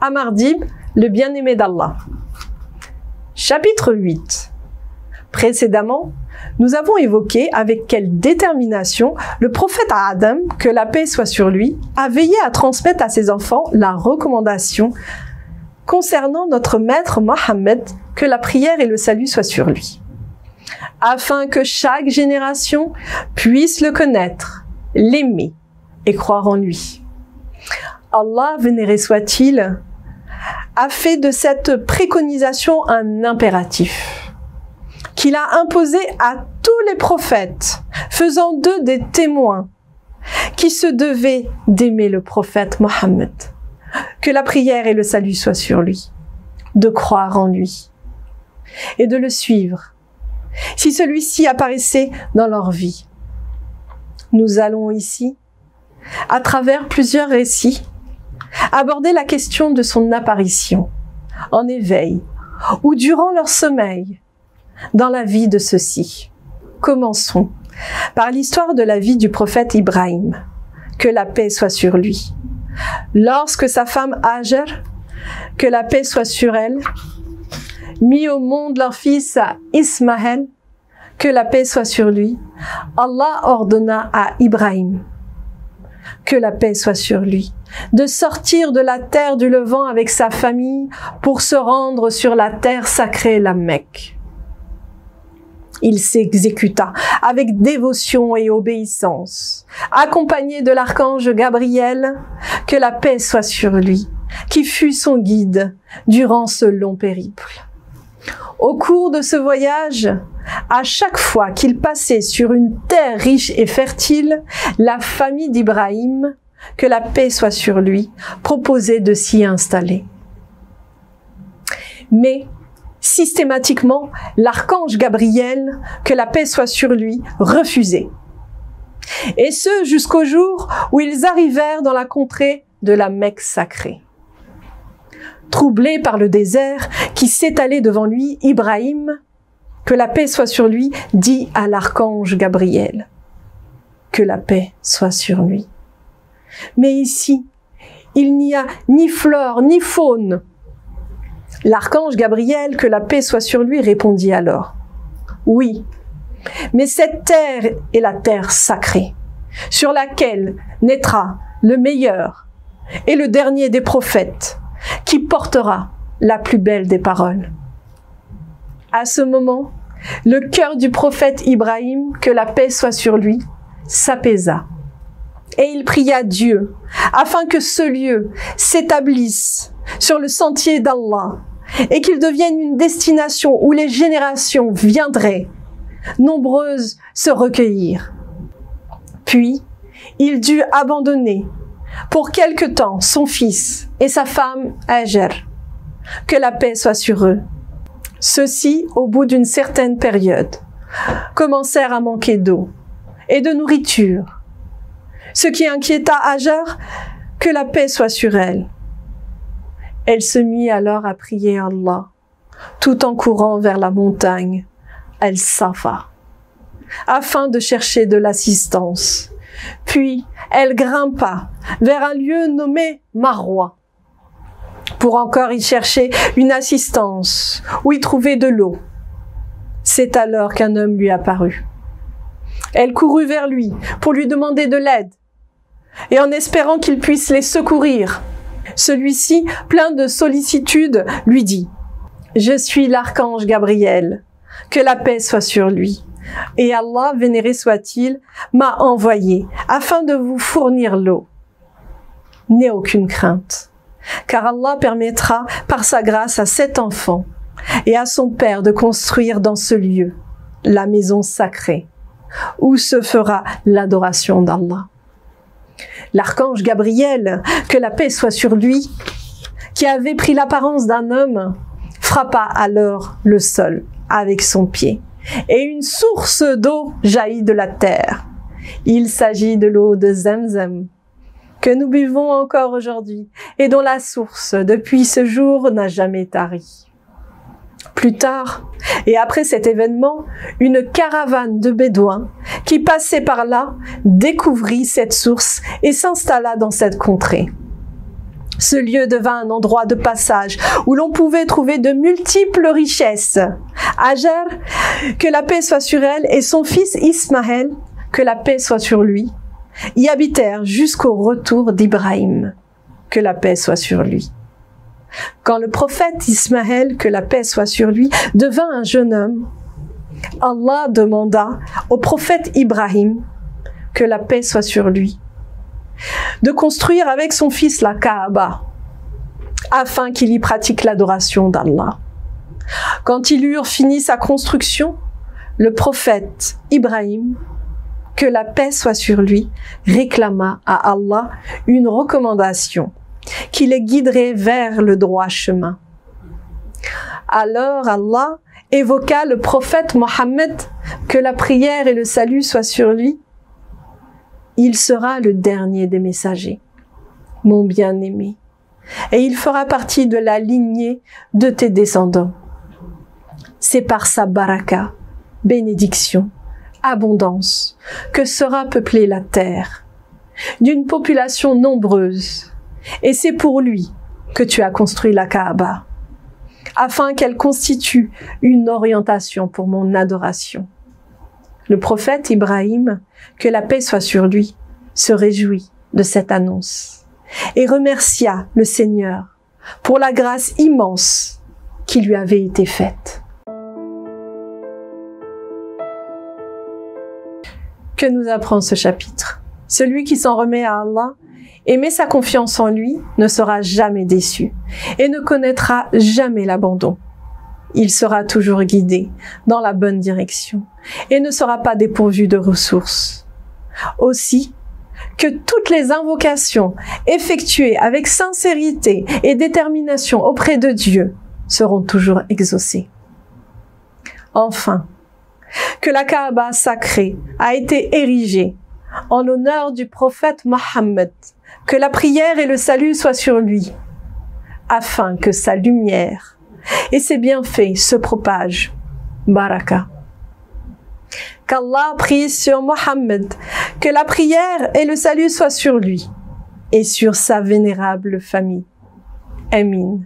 à Mardib, le bien-aimé d'Allah. Chapitre 8. Précédemment, nous avons évoqué avec quelle détermination le prophète Adam, que la paix soit sur lui, a veillé à transmettre à ses enfants la recommandation concernant notre maître Mohammed, que la prière et le salut soient sur lui, afin que chaque génération puisse le connaître, l'aimer et croire en lui. Allah, vénéré soit-il, a fait de cette préconisation un impératif qu'il a imposé à tous les prophètes, faisant d'eux des témoins qui se devaient d'aimer le prophète Mohammed, que la prière et le salut soient sur lui, de croire en lui et de le suivre si celui-ci apparaissait dans leur vie. Nous allons ici, à travers plusieurs récits, aborder la question de son apparition, en éveil ou durant leur sommeil, dans la vie de ceux-ci. Commençons par l'histoire de la vie du prophète Ibrahim, que la paix soit sur lui. Lorsque sa femme Hajar, que la paix soit sur elle, mit au monde leur fils Ismaël, que la paix soit sur lui, Allah ordonna à Ibrahim, que la paix soit sur lui, de sortir de la terre du Levant avec sa famille pour se rendre sur la terre sacrée, la Mecque. Il s'exécuta avec dévotion et obéissance, accompagné de l'archange Gabriel, que la paix soit sur lui, qui fut son guide durant ce long périple. Au cours de ce voyage, à chaque fois qu'il passait sur une terre riche et fertile, la famille d'Ibrahim, que la paix soit sur lui, proposait de s'y installer. Mais, systématiquement, l'archange Gabriel, que la paix soit sur lui, refusait. Et ce, jusqu'au jour où ils arrivèrent dans la contrée de la Mecque sacrée. Troublé par le désert qui s'étalait devant lui, Ibrahim, que la paix soit sur lui, dit à l'archange Gabriel, que la paix soit sur lui. Mais ici, il n'y a ni flore ni faune. L'archange Gabriel, que la paix soit sur lui, répondit alors, oui, mais cette terre est la terre sacrée, sur laquelle naîtra le meilleur et le dernier des prophètes, qui portera la plus belle des paroles. À ce moment, le cœur du prophète Ibrahim, que la paix soit sur lui, s'apaisa. Et il pria Dieu, afin que ce lieu s'établisse sur le sentier d'Allah, et qu'il devienne une destination où les générations viendraient, nombreuses, se recueillir. Puis, il dut abandonner, pour quelque temps, son fils et sa femme Hajar, que la paix soit sur eux. Ceux-ci, au bout d'une certaine période, commencèrent à manquer d'eau et de nourriture, ce qui inquiéta Hajar, que la paix soit sur elle. Elle se mit alors à prier Allah, tout en courant vers la montagne Al-Safa, afin de chercher de l'assistance. Puis, elle grimpa vers un lieu nommé Marwa, pour encore y chercher une assistance, où y trouver de l'eau. C'est alors qu'un homme lui apparut. Elle courut vers lui pour lui demander de l'aide, et en espérant qu'il puisse les secourir, celui-ci, plein de sollicitude, lui dit « Je suis l'archange Gabriel, que la paix soit sur lui. Et Allah, vénéré soit-il, m'a envoyé afin de vous fournir l'eau. N'aie aucune crainte, car Allah permettra par sa grâce à cet enfant et à son père de construire dans ce lieu la maison sacrée, où se fera l'adoration d'Allah. » L'archange Gabriel, que la paix soit sur lui, qui avait pris l'apparence d'un homme, frappa alors le sol avec son pied, et une source d'eau jaillit de la terre. Il s'agit de l'eau de Zamzam, que nous buvons encore aujourd'hui, et dont la source, depuis ce jour, n'a jamais tari. Plus tard, et après cet événement, une caravane de Bédouins qui passait par là découvrit cette source et s'installa dans cette contrée. Ce lieu devint un endroit de passage où l'on pouvait trouver de multiples richesses. Hajar, que la paix soit sur elle, et son fils Ismaël, que la paix soit sur lui, y habitèrent jusqu'au retour d'Ibrahim, que la paix soit sur lui. Quand le prophète Ismaël, que la paix soit sur lui, devint un jeune homme, Allah demanda au prophète Ibrahim, que la paix soit sur lui, de construire avec son fils la Kaaba, afin qu'il y pratique l'adoration d'Allah. Quand ils eurent fini sa construction, le prophète Ibrahim, que la paix soit sur lui, réclama à Allah une recommandation qui les guiderait vers le droit chemin. Alors Allah évoqua le prophète Mohammed, que la prière et le salut soient sur lui. Il sera le dernier des messagers, mon bien-aimé, et il fera partie de la lignée de tes descendants. C'est par sa baraka, bénédiction, abondance, que sera peuplée la terre, d'une population nombreuse, et c'est pour lui que tu as construit la Kaaba, afin qu'elle constitue une orientation pour mon adoration. Le prophète Ibrahim, que la paix soit sur lui, se réjouit de cette annonce et remercia le Seigneur pour la grâce immense qui lui avait été faite. Que nous apprend ce chapitre? Celui qui s'en remet à Allah et met sa confiance en lui ne sera jamais déçu et ne connaîtra jamais l'abandon. Il sera toujours guidé dans la bonne direction et ne sera pas dépourvu de ressources. Aussi, que toutes les invocations effectuées avec sincérité et détermination auprès de Dieu seront toujours exaucées. Enfin, que la Kaaba sacrée a été érigée en l'honneur du prophète Mohammed, que la prière et le salut soient sur lui, afin que sa lumière et ses bienfaits se propagent. Baraka. Qu'Allah prie sur Mohammed, que la prière et le salut soient sur lui et sur sa vénérable famille. Amin.